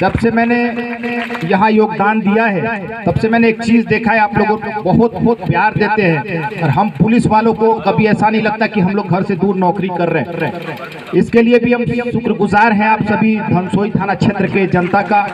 जब से मैंने यहाँ योगदान दिया है तब से मैंने एक चीज़ देखा है, आप लोगों को बहुत बहुत प्यार देते हैं। और हम पुलिस वालों को कभी ऐसा नहीं लगता कि हम लोग घर से दूर नौकरी कर रहे हैं। इसके लिए भी हम शुक्रगुजार हैं आप सभी धनसोई थाना क्षेत्र के जनता का।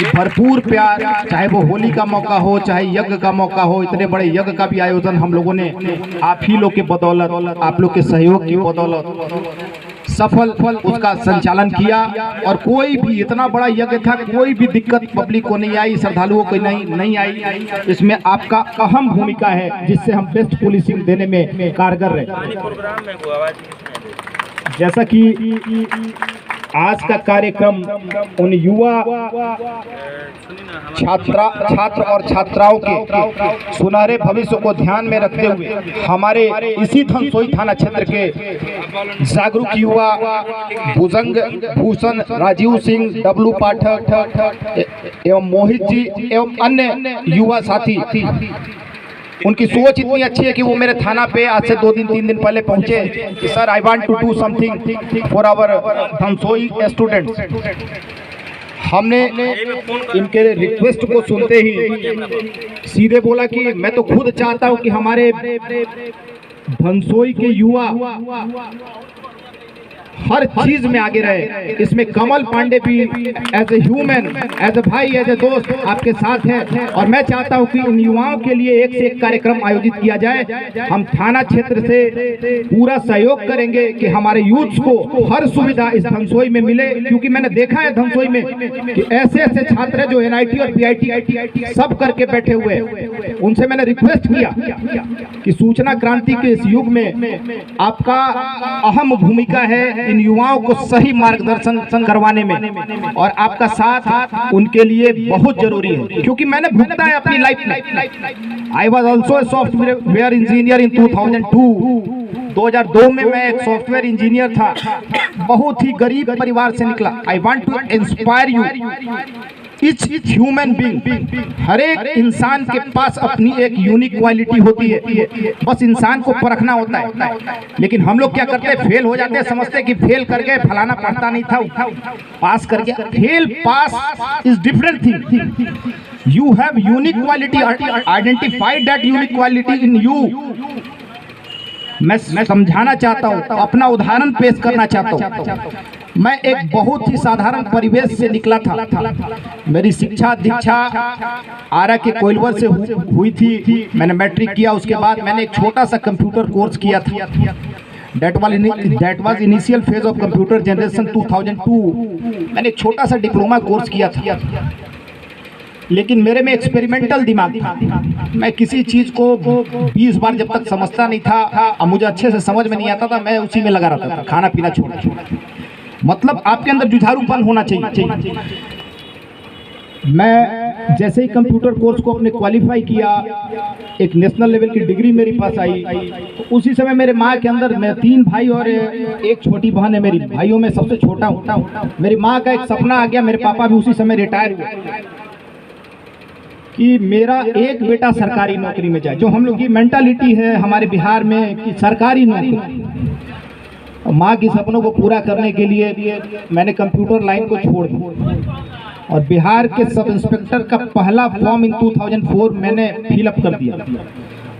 भरपूर प्यार, चाहे वो होली का मौका हो, चाहे यज्ञ का मौका हो, इतने बड़े यज्ञ का भी आयोजन हम लोगों ने आप ही लोग के बदौलत, आप लोग के सहयोग की बदौलत सफल उसका संचालन किया। और कोई भी इतना बड़ा यज्ञ था, कोई भी दिक्कत पब्लिक को नहीं आई, श्रद्धालुओं को नहीं आई। इसमें आपका अहम भूमिका है, जिससे हम बेस्ट पुलिसिंग देने में कारगर रहे। जैसा कि आज का कार्यक्रम उन युवा छात्र और छात्राओं के सुनहरे भविष्य को ध्यान में रखते हुए हमारे इसी धनसोई थाना क्षेत्र के जागरूक युवा भुजंग भूषण, राजीव सिंह, डब्लू पाठक एवं मोहित जी एवं अन्य युवा साथी, उनकी सोच इतनी अच्छी है कि वो मेरे थाना पे आज से 2-3 दिन पहले पहुंचे कि sir I want to do something for our Dhansoi students. हमने इनके रिक्वेस्ट को सुनते ही सीधे बोला कि मैं तो खुद चाहता हूं कि हमारे धनसोई के युवा हर चीज में आगे रहे। इसमें कमल पांडे भी as a human, as a भाई, एज ए दोस्त आपके साथ हैं। और मैं चाहता हूं कि इन युवाओं के लिए एक से एक कार्यक्रम आयोजित किया जाए। हम थाना क्षेत्र से पूरा सहयोग करेंगे कि हमारे यूथ को हर सुविधा इस धनसोई में मिले, क्योंकि मैंने देखा है धनसोई में कि ऐसे ऐसे छात्र हैं जो NIT और PIT सब करके बैठे हुए हैं। उनसे मैंने रिक्वेस्ट किया कि सूचना क्रांति के इस युग में आपका अहम भूमिका है इन युवाओं को सही मार्गदर्शन करवाने में, और आपका साथ उनके लिए बहुत जरूरी है। क्योंकि मैंने भुगता है अपनी लाइफ में। I was also a software engineer इन 2002। 2002 में मैं एक सॉफ्टवेयर इंजीनियर था, बहुत ही गरीब परिवार से निकला। I want to inspire you, each human being, हर एक इंसान के पास अपनी एक यूनिक क्वालिटी होती है, बस इंसान को परखना होता है। लेकिन हम लोग क्या करते हैं, फेल हो जाते हैं, समझते हैं कि फेल कर गए, फलाना पढ़ता नहीं था, पास कर गया। Fail pass is different thing. You have unique quality, identified that unique quality in you. मैं समझाना चाहता हूँ, अपना उदाहरण पेश करना चाहता हूँ। मैं एक बहुत ही साधारण परिवेश से निकला था। मेरी शिक्षा दीक्षा आरा के कोइलवर से हुई थी। मैंने मैट्रिक किया, उसके बाद मैंने एक छोटा सा कंप्यूटर कोर्स किया था। That was initial phase of computer generation 2002। मैंने एक छोटा सा डिप्लोमा कोर्स किया था, लेकिन मेरे में एक्सपेरिमेंटल दिमाग था। मैं किसी चीज को 20 बार जब तक समझता नहीं था और मुझे अच्छे से समझ में नहीं आता था, मैं उसी में लगा रहता था, खाना पीना छोड़। मतलब आपके अंदर जुझारूपन होना चाहिए। मैं जैसे ही कंप्यूटर कोर्स को अपने क्वालिफाई किया, एक नेशनल लेवल की डिग्री मेरे पास आई, तो उसी समय मेरे माँ के अंदर, मैं 3 भाई और एक छोटी बहन है मेरी, भाइयों में सबसे छोटा हूँ। मेरी माँ का एक सपना आ गया, मेरे पापा भी उसी समय रिटायर हुए, कि मेरा एक बेटा सरकारी नौकरी में जाए। जो हम लोग की मेंटालिटी है हमारे बिहार में कि सरकारी नौकरी, माँ की सपनों को पूरा करने के लिए मैंने कंप्यूटर लाइन को छोड़ दिया और बिहार के सब इंस्पेक्टर का पहला फॉर्म इन 2004 मैंने फिलअप कर दिया।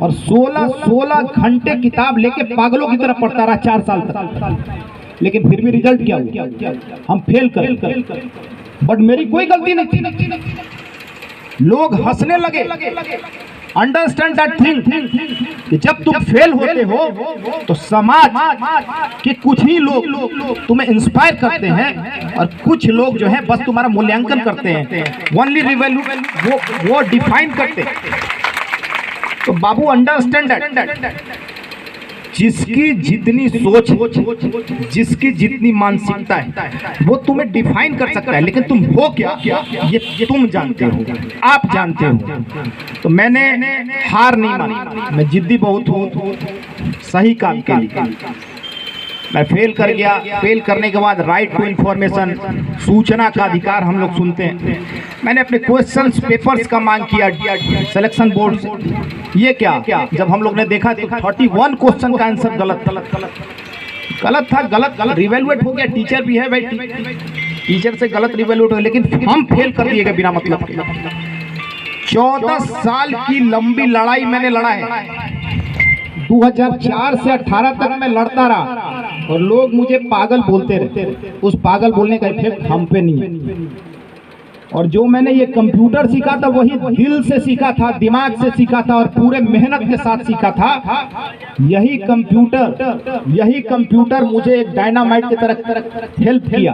और 16 घंटे किताब लेके पागलों की तरह पढ़ता रहा 4 साल तक। लेकिन फिर भी रिजल्ट क्या हुआ, हम फेल कर। बट मेरी कोई गलती नहीं थी, लोग हंसने लगे। अंडरस्टैंड दैट थिंग कि जब तुम फेल होते हो तो समाज के कुछ ही लोग तुम्हें इंस्पायर करते हैं, और कुछ लोग जो है बस तुम्हारा मूल्यांकन करते हैं, ओनली रिवैल्यू वो डिफाइन करते हैं। तो बाबू अंडरस्टैंड दैट जिसकी जितनी सोच, जिसकी जितनी मानसिकता है, वो तुम्हें डिफाइन कर सकता है, लेकिन तुम हो क्या ये तुम जानते हो, आप जानते हो। तो मैंने हार नहीं मानी, मैं जिद्दी बहुत हूँ सही काम के लिए। मैं फेल कर गया। फेल करने के बाद राइट टू इन्फॉर्मेशन, सूचना का अधिकार हम लोग सुनते हैं। मैंने अपने क्वेश्चंस पेपर्स का मांग किया सिलेक्शन बोर्ड से। ये क्या जब हम लोग ने देखा तो 31 क्वेश्चन का आंसर गलत था। गलत रिवेलुएट हो गया। टीचर भी है भाई, टीचर से गलत रिवैल्यूएट हो, लेकिन हम फेल कर दिए गए बिना मतलब के। 14 साल की लंबी लड़ाई मैंने लड़ा है। 2004 से 18 तक मैं लड़ता रहा और लोग मुझे पागल बोलते रहे। उस पागल बोलने का इफेक्ट हम पे नहीं है। और जो मैंने ये कंप्यूटर सीखा था वही दिल से सीखा था, दिमाग से सीखा था और पूरे मेहनत के साथ सीखा था। यही कंप्यूटर मुझे एक डायनामाइट की तरह हेल्प किया,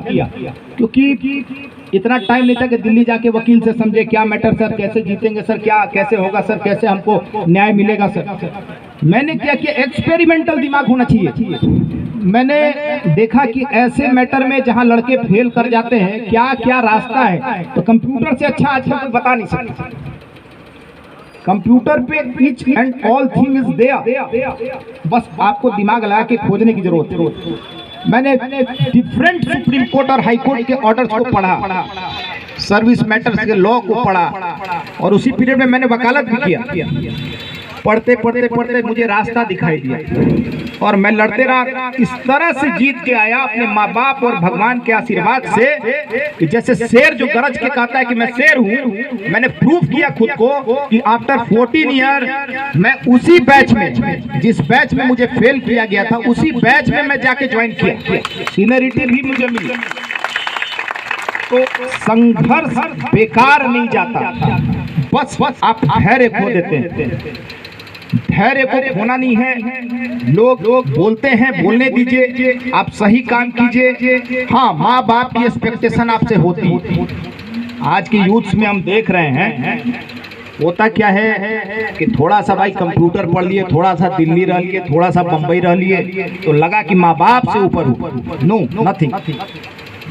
क्योंकि इतना टाइम नहीं था कि दिल्ली जाके वकील से समझे क्या मैटर सर, कैसे जीतेंगे सर, क्या कैसे होगा सर, कैसे हमको न्याय मिलेगा सर। मैंने क्या किया, एक्सपेरिमेंटल दिमाग होना चाहिए। मैंने देखा कि ऐसे मैटर में जहां लड़के फेल कर जाते हैं क्या क्या रास्ता है, तो कंप्यूटर से अच्छा आज तक बता नहीं सकता। कंप्यूटर पे each and all thing is there, बस आपको दिमाग लगा के खोजने की जरूरत है। मैंने डिफरेंट सुप्रीम कोर्ट और हाई कोर्ट के ऑर्डर्स को पढ़ा, सर्विस मैटर्स के लॉ को पढ़ा और उसी पीरियड में मैंने वकालत भी किया। पढ़ते पढ़ते पढ़ते मुझे रास्ता दिखाई दिया और मैं लड़ते रहा। इस तरह से जीत के आया अपने माँ बाप और भगवान के आशीर्वाद से कि जैसे शेर जो गरज के कहता है कि मैं शेर हूँ, मैंने प्रूफ किया खुद को कि आफ्टर 14 ईयर मैं उसी बैच में, जिस बैच में मुझे फेल किया गया था, उसी बैच में मैं जाके ज्वाइन किया। सीनियरिटी भी मुझे मिली। तो संघर्ष बेकार नहीं जाता, बस आप धैर्य खो देते हैं। धैर्य को खोना नहीं है। लोग बोलते हैं, बोलने दीजिए, आप सही काम कीजिए। हाँ, माँ बाप की एक्सपेक्टेशन आपसे होती है। आज के यूथ्स में हम देख रहे हैं होता क्या है कि थोड़ा सा भाई कंप्यूटर पढ़ लिए, थोड़ा सा दिल्ली रह लिए, थोड़ा सा बम्बई रह लिए, तो लगा कि माँ बाप से ऊपर हूँ। No, nothing.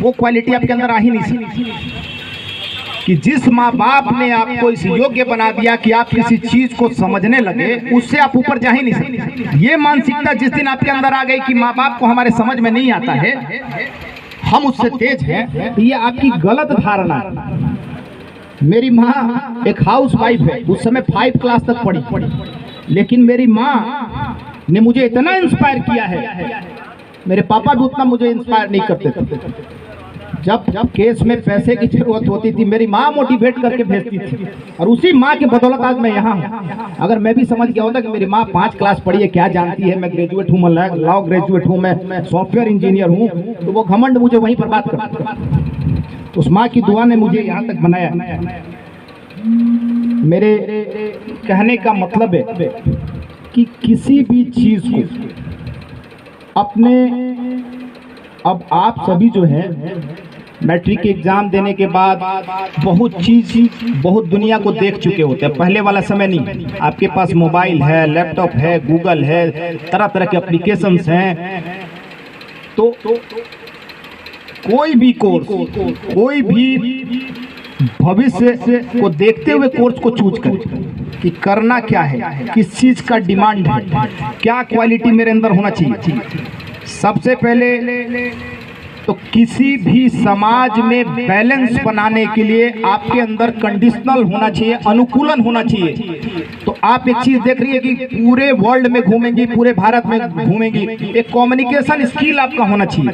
वो क्वालिटी आपके अंदर आ ही नहीं सकती कि जिस माँ बाप ने आपको इस योग्य बना दिया कि आप किसी चीज को समझने लगे, उससे आप ऊपर जा ही नहीं सकते। ये मानसिकता जिस दिन आपके अंदर आ गई कि माँ बाप को हमारे समझ में नहीं आता है, हम उससे तेज हैं, तो ये आपकी गलत धारणा है। मेरी माँ एक हाउस वाइफ है, उस समय 5 क्लास तक पढ़ी, लेकिन मेरी माँ ने मुझे इतना इंस्पायर किया है। मेरे पापा भी उतना मुझे इंस्पायर नहीं करते थे। जब केस में पैसे की जरूरत होती थी, मेरी माँ मोटिवेट करके भेजती थी और उसी माँ के बदौलत आज मैं यहाँ हूँ। अगर मैं भी समझ गया होता कि मेरी माँ 5 क्लास पढ़ी है, क्या जानती है, मैं ग्रेजुएट हूँ, मैं लॉ ग्रेजुएट हूँ, मैं सॉफ्टवेयर इंजीनियर हूँ, तो वो घमंड मुझे वहीं पर बात करती। उस माँ की दुआ ने मुझे यहाँ तक बनाया। मेरे कहने का मतलब है कि किसी भी चीज को अपने, अब आप सभी जो है मैट्रिक के एग्जाम देने के बाद बहुत दुनिया को देख चुके होते हैं। पहले वाला समय नहीं, आपके पास मोबाइल है, लैपटॉप है, गूगल है, तरह तरह के एप्लीकेशंस हैं। तो कोई भी कोर्स, कोई भी भविष्य को देखते हुए कोर्स को चूज करें कि करना क्या है, किस चीज का डिमांड है, क्या क्वालिटी मेरे अंदर होना चाहिए। सबसे पहले तो किसी भी समाज में बैलेंस बनाने के लिए आपके अंदर कंडीशनल होना चाहिए, अनुकूलन होना चाहिए। तो आप एक चीज देख रही है कि पूरे वर्ल्ड में घूमेंगी, पूरे भारत में घूमेंगी, एक कम्युनिकेशन स्किल आपका होना चाहिए।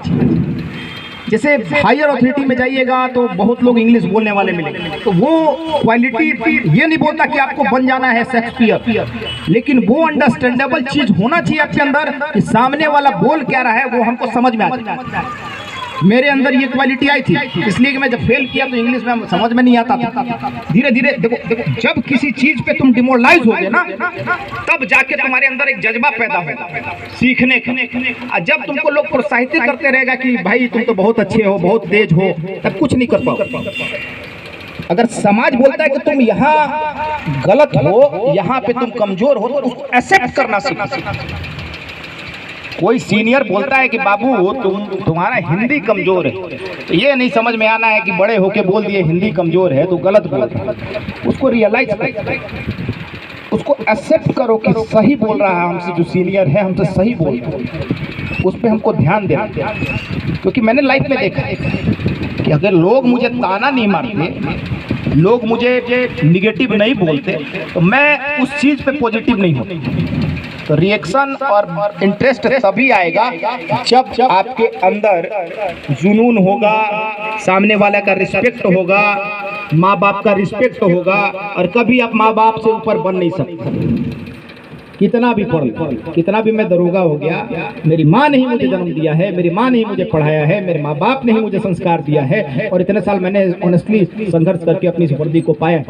जैसे हायर अथॉरिटी में जाइएगा तो बहुत लोग इंग्लिश बोलने वाले मिलेंगे, तो वो क्वालिटी ये नहीं बोलता कि आपको बन जाना है शेक्सपियर, लेकिन वो अंडरस्टैंडेबल चीज होना चाहिए आपके अंदर कि सामने वाला बोल क्या रहा है वो हमको समझ में आ जाए। मेरे अंदर ये क्वालिटी आई थी, इसलिए कि मैं जब फेल किया तो इंग्लिश में समझ में नहीं आता था। धीरे धीरे देखो जब किसी चीज पे तुम डिमोरलाइज हो गए ना, तब जाके तुम्हारे अंदर एक जज्बा पैदा होगा सीखने का। जब तुमको लोग प्रोत्साहित करते रहेगा कि भाई तुम तो बहुत अच्छे हो, बहुत तेज हो, तब कुछ नहीं कर पाओ। अगर समाज बोलता है कि तुम यहाँ गलत हो, यहाँ पे तुम कमजोर हो, तो उसको एक्सेप्ट करना सीखो। कोई सीनियर बोलता है कि बाबू तुम्हारा हिंदी कमजोर है, तो ये नहीं समझ में आना है कि बड़े होके बोल दिए हिंदी कमजोर है तो गलत बोल रहा है। उसको रियलाइज करो, उसको एक्सेप्ट करो कि सही बोल रहा है हमसे, जो सीनियर है हमसे सही बोल रहा है, उस पर हमको ध्यान देना। क्योंकि मैंने लाइफ में देखा है कि अगर लोग मुझे ताना नहीं मारते, लोग मुझे निगेटिव नहीं बोलते, तो मैं उस चीज पे पॉजिटिव नहीं होता। तो रिएक्शन और इंटरेस्ट तभी आएगा जब आपके अंदर जुनून होगा, सामने वाला का रिस्पेक्ट होगा, माँ बाप का रिस्पेक्ट होगा। और कभी आप माँ बाप से ऊपर बन नहीं सकते। कितना भी पढ़ लो, कितना भी मैं दरोगा हो गया, मेरी माँ ने ही मुझे जन्म दिया है, मेरी माँ ने ही मुझे पढ़ाया है, मेरे माँ बाप ने ही मुझे संस्कार दिया है। और इतने साल मैंने ऑनेस्टली संघर्ष करके अपनी इस वर्दी को पाया।